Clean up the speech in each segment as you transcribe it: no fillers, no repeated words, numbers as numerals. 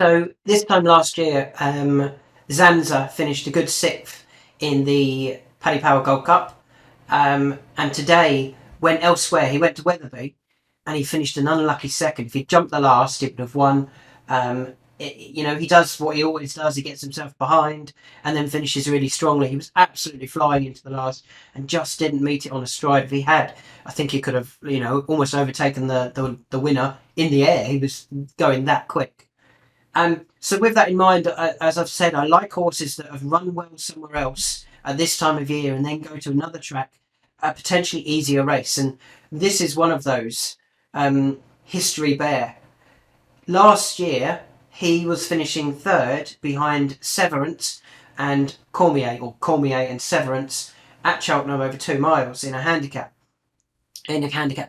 So this time last year, Zanza finished a good 6th in the Paddy Power Gold Cup, and today went elsewhere. He went to Wetherby, and he finished an unlucky 2nd. If he'd jumped the last, he would have won. He does what he always does. He gets himself behind and then finishes really strongly. He was absolutely flying into the last and just didn't meet it on a stride. If he had, I think he could have, almost overtaken the winner in the air. He was going that quick. So with that in mind, as I've said, I like horses that have run well somewhere else at this time of year and then go to another track, a potentially easier race. And this is one of those. History Bear. Last year, he was finishing 3rd behind Severance and Cormier, or Cormier and Severance, at Cheltenham over 2 miles in a handicap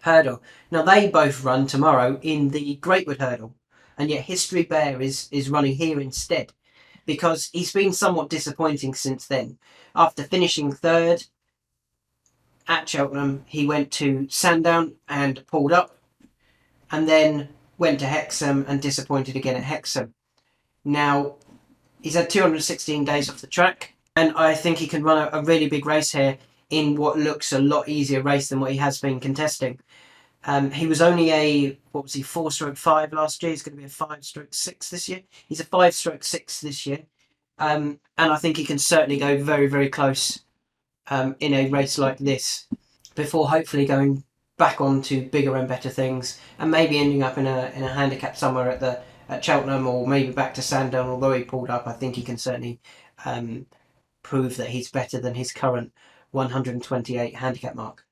hurdle. Now, they both run tomorrow in the Greatwood Hurdle. And yet History Bear is running here instead, because he's been somewhat disappointing since then. After finishing 3rd at Cheltenham, he went to Sandown and pulled up, and then went to Hexham and disappointed again at Hexham. Now, he's had 216 days off the track, and I think he can run a really big race here in what looks a lot easier race than what he has been contesting. He was only a 4-5 last year. He's going to be a 5-6 this year. He's a 5-6 this year. And I think he can certainly go very, very close in a race like this before hopefully going back on to bigger and better things and maybe ending up in a handicap somewhere at Cheltenham, or maybe back to Sandown. Although he pulled up, I think he can certainly prove that he's better than his current 128 handicap mark.